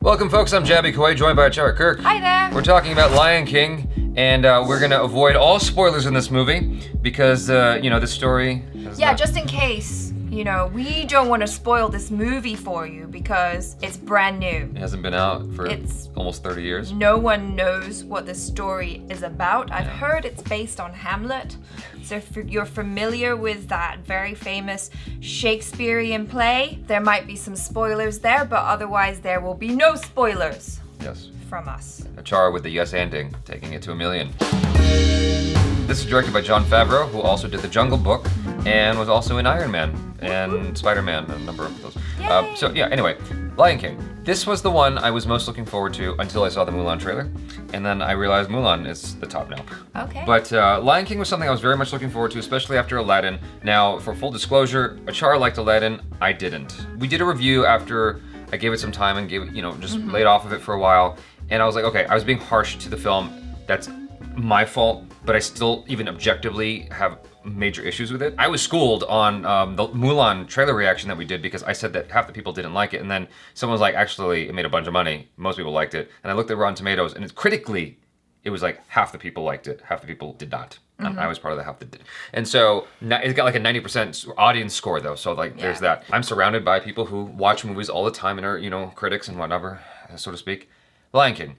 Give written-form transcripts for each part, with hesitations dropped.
Welcome, folks. I'm Jaby, Koay, joined by ACHARA, KIRK. Hi there. We're talking about Lion King, and we're gonna avoid all spoilers in this movie because, this story. Just in case, we don't want to spoil this movie for you because it's brand new. It hasn't been out for almost 30 years. No one knows what the story is about. I've heard it's based on Hamlet. So if you're familiar with that very famous Shakespearean play, there might be some spoilers there, but otherwise there will be no spoilers. Yes. From us. ACHARA with the yes-anding, taking it to a million. This is directed by Jon Favreau, who also did The Jungle Book and was also in Iron Man and Spider-Man, a number of those. Anyway, Lion King. This was the one I was most looking forward to until I saw the Mulan trailer, and then I realized Mulan is the top now. Okay. But Lion King was something I was very much looking forward to, especially after Aladdin. Now, for full disclosure, ACHARA liked Aladdin, I didn't. We did a review after I gave it some time and gave it, just laid off of it for a while, and I was like, okay, I was being harsh to the film. That's my fault, but I still, even objectively, have major issues with it. I was schooled on the Mulan trailer reaction that we did because I said that half the people didn't like it, and then someone was like, actually, it made a bunch of money. Most people liked it. And I looked at Rotten Tomatoes, and critically, it was like half the people liked it, half the people did not. I was part of the half that did. And so it's got like a 90% audience score though, so there's that. I'm surrounded by people who watch movies all the time and are, critics and whatever, so to speak. Lion King.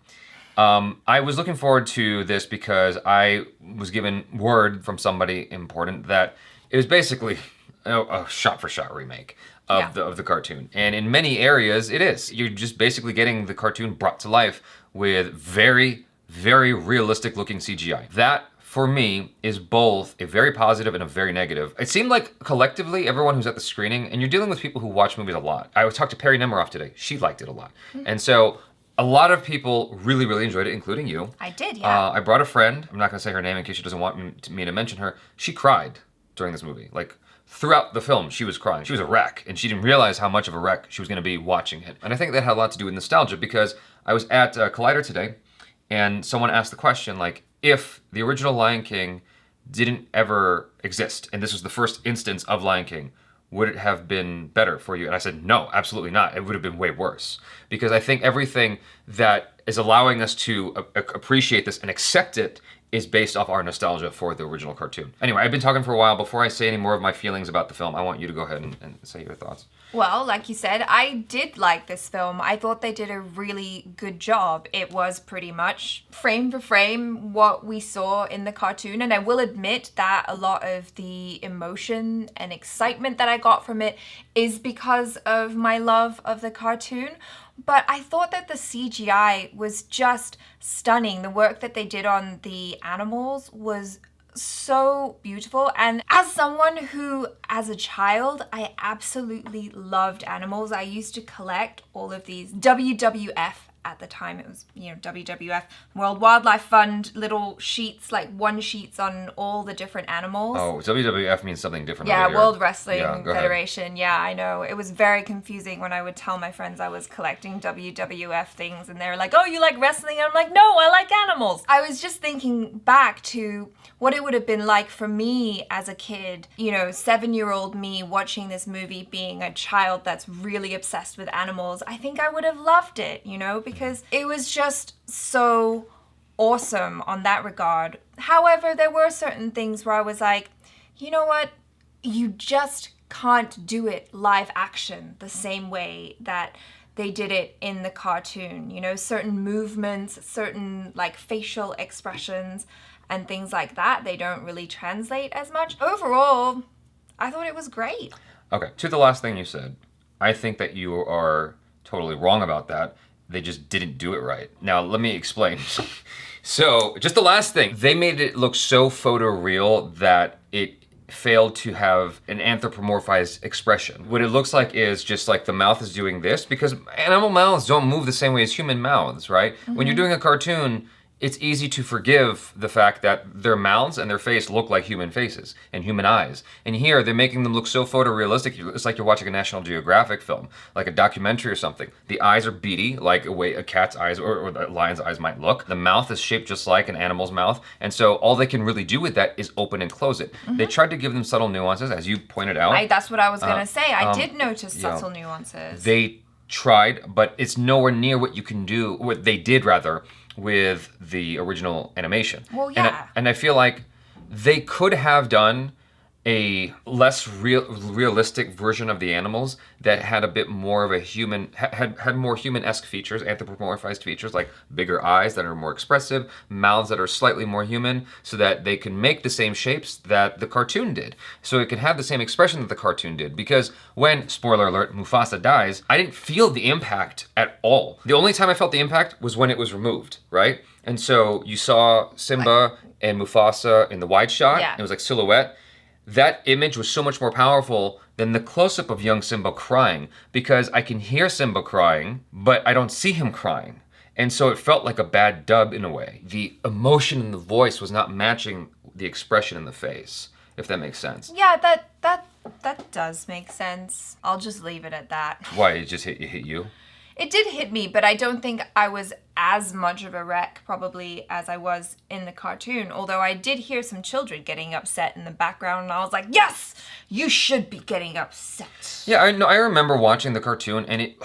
I was looking forward to this because I was given word from somebody important that it was basically a shot-for-shot remake of the cartoon. And in many areas, it is. You're just basically getting the cartoon brought to life with very, very realistic-looking CGI. That, for me, is both a very positive and a very negative. It seemed like collectively, everyone who's at the screening, and you're dealing with people who watch movies a lot. I talked to Perry Nemiroff today. She liked it a lot. And so a lot of people really, really enjoyed it, including you. I did, yeah. I brought a friend. I'm not going to say her name in case she doesn't want me to mention her. She cried during this movie. Throughout the film, she was crying. She was a wreck, and she didn't realize how much of a wreck she was going to be watching it. And I think that had a lot to do with nostalgia because I was at Collider today, and someone asked the question, if the original Lion King didn't ever exist, and this was the first instance of Lion King, would it have been better for you? And I said, no, absolutely not. It would have been way worse. Because I think everything that is allowing us to appreciate this and accept it is based off our nostalgia for the original cartoon. Anyway, I've been talking for a while. Before I say any more of my feelings about the film, I want you to go ahead and say your thoughts. Well, like you said, I did like this film. I thought they did a really good job. It was pretty much frame for frame what we saw in the cartoon. And I will admit that a lot of the emotion and excitement that I got from it is because of my love of the cartoon. But I thought that the CGI was just stunning. The work that they did on the animals was so beautiful. And as someone who, as a child, I absolutely loved animals. I used to collect all of these WWF. At the time, it was, WWF, World Wildlife Fund, little sheets, one sheets on all the different animals. Oh, WWF means something different. Yeah, World Wrestling Federation. Ahead. Yeah, I know. It was very confusing when I would tell my friends I was collecting WWF things, and they were like, oh, you like wrestling? And I'm like, no, I like animals. I was just thinking back to what it would have been like for me as a kid, 7-year-old me watching this movie, being a child that's really obsessed with animals. I think I would have loved it, because it was just so awesome on that regard. However, there were certain things where I was like, you know what? You just can't do it live action the same way that they did it in the cartoon. Certain movements, certain facial expressions and things like that, they don't really translate as much. Overall, I thought it was great. Okay, to the last thing you said, I think that you are totally wrong about that. They just didn't do it right. Now, let me explain. So, just the last thing. They made it look so photoreal that it failed to have an anthropomorphized expression. What it looks like is just the mouth is doing this, because animal mouths don't move the same way as human mouths, right? When you're doing a cartoon, it's easy to forgive the fact that their mouths and their face look like human faces and human eyes. And here, they're making them look so photorealistic. It's like you're watching a National Geographic film, like a documentary or something. The eyes are beady, like a way a cat's eyes or a lion's eyes might look. The mouth is shaped just like an animal's mouth. And so all they can really do with that is open and close it. They tried to give them subtle nuances, as you pointed out. That's what I was going to say. I did notice subtle nuances. They tried, but it's nowhere near what they did rather, with the original animation. Well, yeah. And I feel like they could have done a less realistic version of the animals that had a bit more of a human, had more human-esque features, anthropomorphized features, like bigger eyes that are more expressive, mouths that are slightly more human, so that they can make the same shapes that the cartoon did. So it can have the same expression that the cartoon did. Because when, spoiler alert, Mufasa dies, I didn't feel the impact at all. The only time I felt the impact was when it was removed, right? And so you saw Simba and Mufasa in the wide shot. Yeah. It was like silhouette. That image was so much more powerful than the close-up of young Simba crying, because I can hear Simba crying, but I don't see him crying. And so it felt like a bad dub in a way. The emotion in the voice was not matching the expression in the face, if that makes sense. Yeah, that does make sense. I'll just leave it at that. Why? It hit you? It did hit me, but I don't think I was as much of a wreck probably as I was in the cartoon. Although I did hear some children getting upset in the background, and I was like, yes, you should be getting upset. Yeah, I remember watching the cartoon and it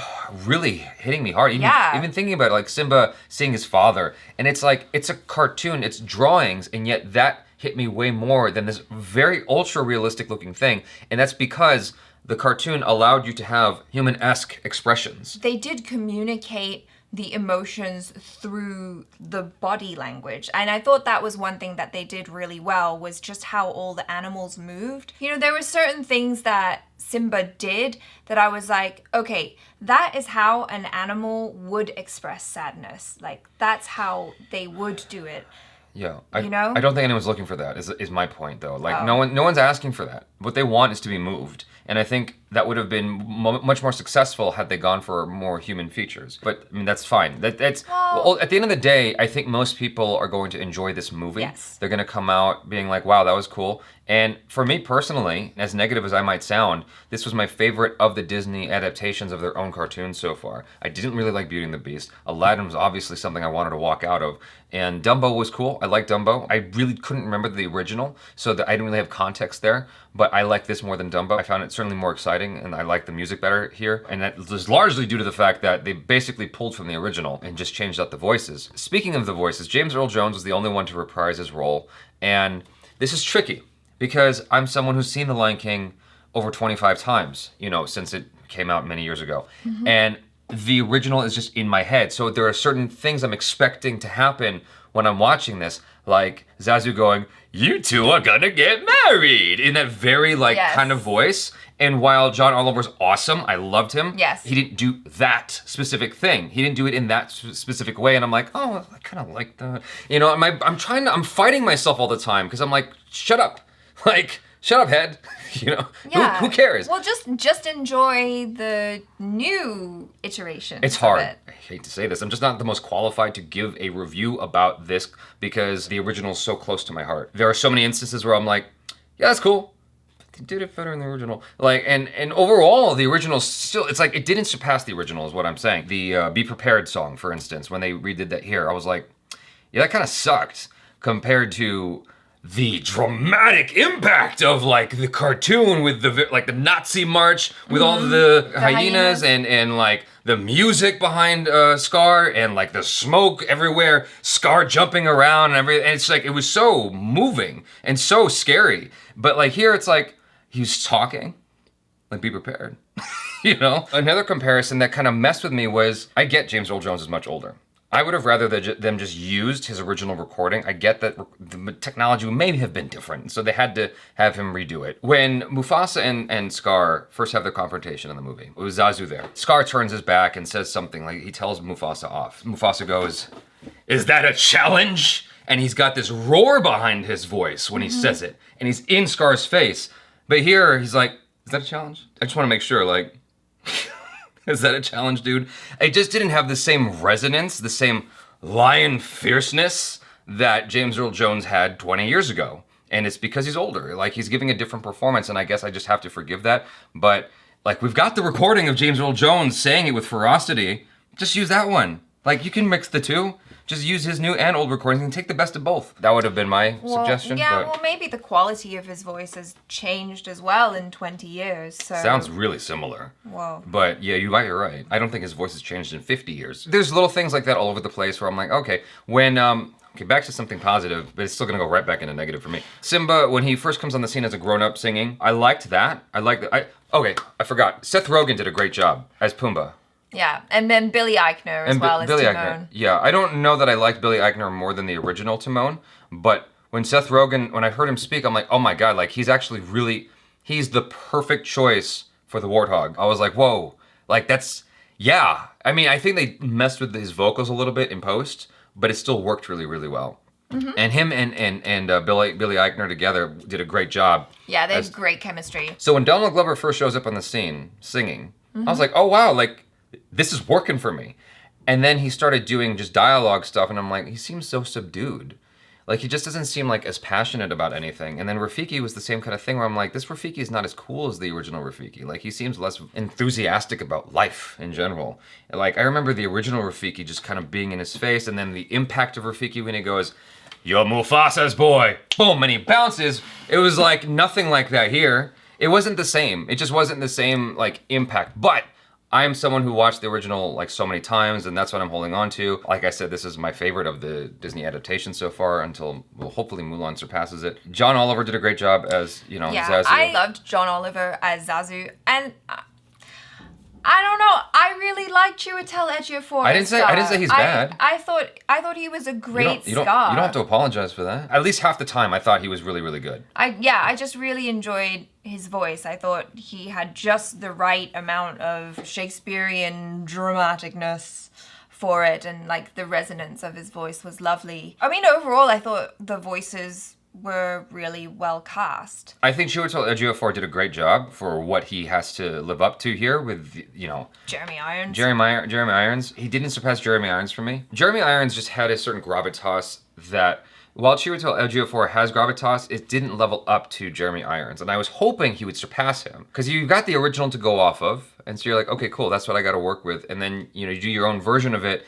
really hitting me hard. Even thinking about it, like Simba seeing his father, and it's like, it's a cartoon, it's drawings, and yet that hit me way more than this very ultra realistic looking thing. And that's because the cartoon allowed you to have human-esque expressions. They did communicate the emotions through the body language. And I thought that was one thing that they did really well, was just how all the animals moved. You know, there were certain things that Simba did that I was like, okay, that is how an animal would express sadness. Like, that's how they would do it. Yeah, you know? I don't think anyone's looking for that, is my point, though. Like, no one's asking for that. What they want is to be moved. And I think that would have been much more successful had they gone for more human features. But, I mean, that's fine. Well, at the end of the day, I think most people are going to enjoy this movie. Yes. They're going to come out being like, wow, that was cool. And for me personally, as negative as I might sound, this was my favorite of the Disney adaptations of their own cartoons so far. I didn't really like Beauty and the Beast. Aladdin was obviously something I wanted to walk out of. And Dumbo was cool. I liked Dumbo. I really couldn't remember the original, so I didn't really have context there. But I liked this more than Dumbo. I found it certainly more exciting, and I liked the music better here. And that was largely due to the fact that they basically pulled from the original and just changed out the voices. Speaking of the voices, James Earl Jones was the only one to reprise his role. And this is tricky, because I'm someone who's seen The Lion King over 25 times, since it came out many years ago. Mm-hmm. And the original is just in my head. So there are certain things I'm expecting to happen when I'm watching this, like Zazu going, "You two are gonna get married," in that very kind of voice. And while John Oliver's awesome, I loved him. Yes. He didn't do that specific thing. He didn't do it in that specific way. And I'm like, oh, I kind of like that. I'm fighting myself all the time because I'm like, shut up. Shut up, head. Yeah. Who cares? Well, just enjoy the new iteration. It's hard. I hate to say this. I'm just not the most qualified to give a review about this because the original is so close to my heart. There are so many instances where I'm like, yeah, that's cool. But they did it better in the original. And overall, the original still, it's like it didn't surpass the original is what I'm saying. The Be Prepared song, for instance, when they redid that here, I was like, yeah, that kind of sucked compared to the dramatic impact of the cartoon with the Nazi march with all the hyenas and the music behind Scar and the smoke everywhere, Scar jumping around and everything. And it's it was so moving and so scary. But here it's he's talking, be prepared. Another comparison that kind of messed with me was, I get James Earl Jones is much older. I would have rather them just used his original recording. I get that the technology may have been different, so they had to have him redo it. When Mufasa and Scar first have their confrontation in the movie, it was Zazu there. Scar turns his back and says something, he tells Mufasa off. Mufasa goes, "Is that a challenge?" And he's got this roar behind his voice when he says it, and he's in Scar's face. But here, he's like, "Is that a challenge?" I just want to make sure, is that a challenge, dude? It just didn't have the same resonance, the same lion fierceness that James Earl Jones had 20 years ago. And it's because he's older. He's giving a different performance, and I guess I just have to forgive that. But, we've got the recording of James Earl Jones saying it with ferocity. Just use that one. You can mix the two. Just use his new and old recordings and take the best of both. That would have been my suggestion. Yeah, but well, maybe the quality of his voice has changed as well in 20 years. So sounds really similar. Whoa. But yeah, you're right. I don't think his voice has changed in 50 years. There's little things like that all over the place where I'm like, okay, when okay, back to something positive, but it's still gonna go right back into negative for me. Simba, when he first comes on the scene as a grown-up singing, I liked that. Okay, I forgot. Seth Rogen did a great job as Pumbaa. Yeah, and then Billy Eichner as well as Billy Timon. Eichner. Yeah, I don't know that I liked Billy Eichner more than the original Timon, but when Seth Rogen, when I heard him speak, I'm like, oh my god, like he's actually he's the perfect choice for the Warthog. I was like, whoa, like that's, yeah. I mean, I think they messed with his vocals a little bit in post, but it still worked really, really well. Mm-hmm. And him and Billy Eichner together did a great job. Yeah, they have great chemistry. So when Donald Glover first shows up on the scene singing, I was like, oh wow, like this is working for me. And then he started doing just dialogue stuff, and I'm like, he seems so subdued. Like, he just doesn't seem like as passionate about anything. And then Rafiki was the same kind of thing where I'm like, this Rafiki is not as cool as the original Rafiki. Like, he seems less enthusiastic about life in general. Like, I remember the original Rafiki just kind of being in his face, and then the impact of Rafiki when he goes, "You're Mufasa's boy," boom, and he bounces. It was like nothing like that here. It wasn't the same. It just wasn't the same, like, impact. But I am someone who watched the original like so many times, and that's what I'm holding on to. Like I said, this is my favorite of the Disney adaptations so far until, well, hopefully Mulan surpasses it. John Oliver did a great job as, Zazu. I loved John Oliver as Zazu, and I don't know. I really liked Chiwetel Ejiofor. I didn't say he's bad. I thought he was a great you don't have to apologize for that. At least half the time, I thought he was really, really good. I just really enjoyed his voice. I thought he had just the right amount of Shakespearean dramaticness for it, and like the resonance of his voice was lovely. I mean, overall, I thought the voices were really well cast. I think Chiwetel Ejiofor did a great job for what he has to live up to here with, Jeremy Irons. Jeremy Irons. He didn't surpass Jeremy Irons for me. Jeremy Irons just had a certain gravitas that, while Chiwetel Ejiofor has gravitas, it didn't level up to Jeremy Irons. And I was hoping he would surpass him. Because you got the original to go off of, and so you're like, okay, cool, that's what I got to work with. And then, you do your own version of it.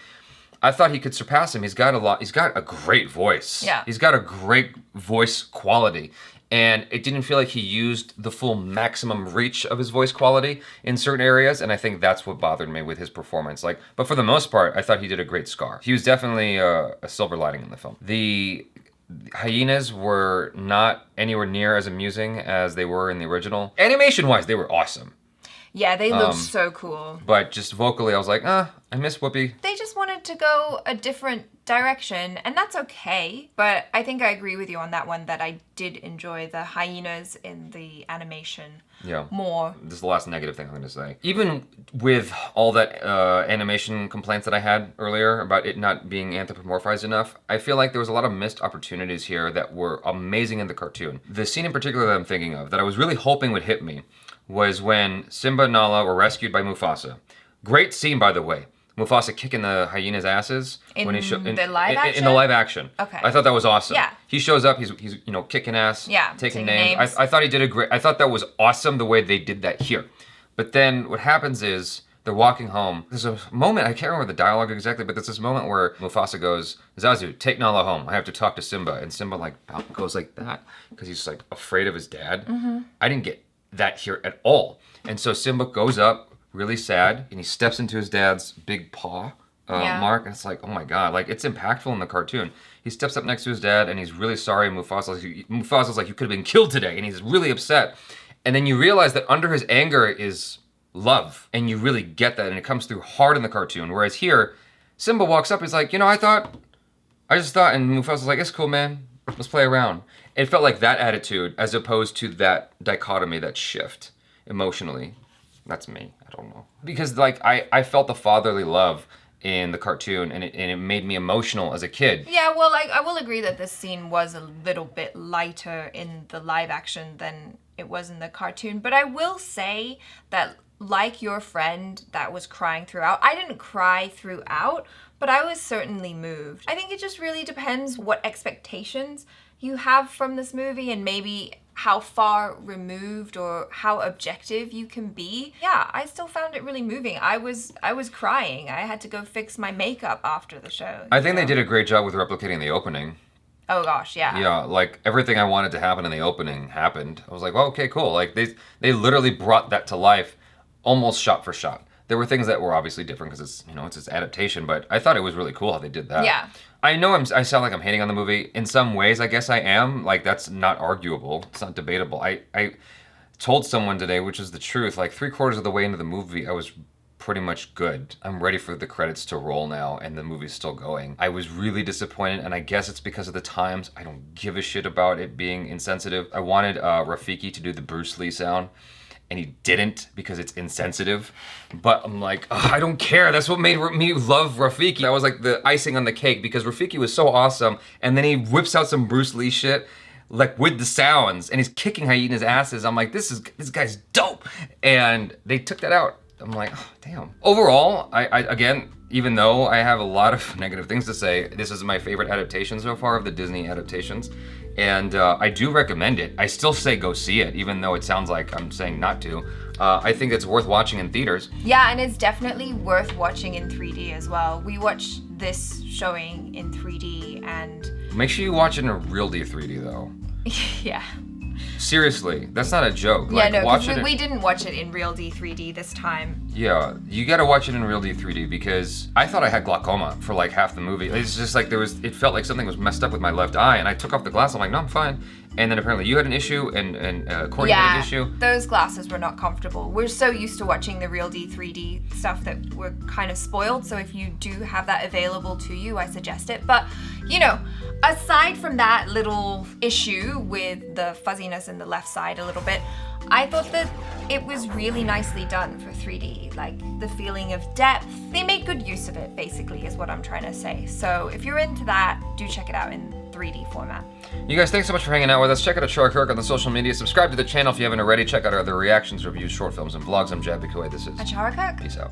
I thought he could surpass him. He's got a great voice. Yeah. He's got a great voice quality. And it didn't feel like he used the full maximum reach of his voice quality in certain areas. And I think that's what bothered me with his performance. But for the most part, I thought he did a great Scar. He was definitely a silver lining in the film. The hyenas were not anywhere near as amusing as they were in the original. Animation-wise, they were awesome. Yeah, they looked so cool. But just vocally, I was like, I miss Whoopi. They just wanted to go a different direction, and that's okay. But I think I agree with you on that one, that I did enjoy the hyenas in the animation more. This is the last negative thing I'm going to say. Even with all that animation complaints that I had earlier about it not being anthropomorphized enough, I feel like there was a lot of missed opportunities here that were amazing in the cartoon. The scene in particular that I'm thinking of, that I was really hoping would hit me, was when Simba and Nala were rescued by Mufasa. Great scene, by the way. Mufasa kicking the hyenas' asses in the live action. In the live action. Okay. I thought that was awesome. Yeah. He shows up. He's kicking ass. Yeah. Taking names. I thought he did a great. I thought that was awesome the way they did that here. But then what happens is they're walking home. There's a moment, I can't remember the dialogue exactly, but there's this moment where Mufasa goes, "Zazu, take Nala home. I have to talk to Simba." And Simba goes like that because he's afraid of his dad. Mm-hmm. I didn't get that here at all. And so Simba goes up, really sad, and he steps into his dad's big paw mark, and it's like, oh my god, it's impactful in the cartoon. He steps up next to his dad, and he's really sorry. Mufasa's like, you could have been killed today, and he's really upset. And then you realize that under his anger is love, and you really get that, and it comes through hard in the cartoon. Whereas here, Simba walks up, he's like, I just thought, and Mufasa's like, it's cool, man, let's play around. It felt like that attitude, as opposed to that dichotomy, that shift emotionally. That's me. I don't know. Because I felt the fatherly love in the cartoon, and it made me emotional as a kid. Yeah, well, I will agree that this scene was a little bit lighter in the live action than it was in the cartoon. But I will say that, like your friend that was crying throughout, I didn't cry throughout, but I was certainly moved. I think it just really depends what expectations you have from this movie, and maybe how far removed or how objective you can be. Yeah, I still found it really moving. I was crying. I had to go fix my makeup after the show. I think they did a great job with replicating the opening. Oh gosh, yeah. Yeah, like everything I wanted to happen in the opening happened. I was like, well, okay, cool. Like they literally brought that to life almost shot for shot. There were things that were obviously different because it's, you know, it's its adaptation, but I thought it was really cool how they did that. Yeah. I know I sound like I'm hating on the movie. In some ways, I guess I am. Like, that's not arguable. It's not debatable. I told someone today, which is the truth, like 3/4 of the way into the movie, I was pretty much good. I'm ready for the credits to roll now, and the movie's still going. I was really disappointed, and I guess it's because of the times. I don't give a shit about it being insensitive. I wanted Rafiki to do the Bruce Lee sound, and he didn't because it's insensitive. But I'm like, I don't care. That's what made me love Rafiki. That was like the icing on the cake because Rafiki was so awesome, and then he whips out some Bruce Lee shit, like with the sounds, and he's kicking hyenas' asses. I'm like, this guy's dope. And they took that out. I'm like, oh, damn. Overall, I again, even though I have a lot of negative things to say, this is my favorite adaptation so far of the Disney adaptations. And I do recommend it. I still say go see it, even though it sounds like I'm saying not to. I think it's worth watching in theaters. Yeah, and it's definitely worth watching in 3D as well. We watched this showing in 3D and... Make sure you watch it in a real D 3D though. Yeah. Seriously, that's not a joke. Yeah, like, no, watch because it we didn't watch it in real D 3D this time. Yeah, you gotta watch it in real D 3D because I thought I had glaucoma for like half the movie. It's just like it felt like something was messed up with my left eye, and I took off the glass. I'm like, no, I'm fine. And then apparently you had an issue, and Corey had an issue. Those glasses were not comfortable. We're so used to watching the real D 3D stuff that we're kind of spoiled. So if you do have that available to you, I suggest it. But you know, aside from that little issue with the fuzziness in the left side a little bit, I thought that it was really nicely done for 3D. Like the feeling of depth, they made good use of it, basically, is what I'm trying to say. So if you're into that, do check it out in 3D format. You guys, thanks so much for hanging out with us. Check out ACHARA KIRK on the social media. Subscribe to the channel if you haven't already. Check out our other reactions, reviews, short films, and vlogs. I'm Jaby Koay. This is ACHARA KIRK. Peace out.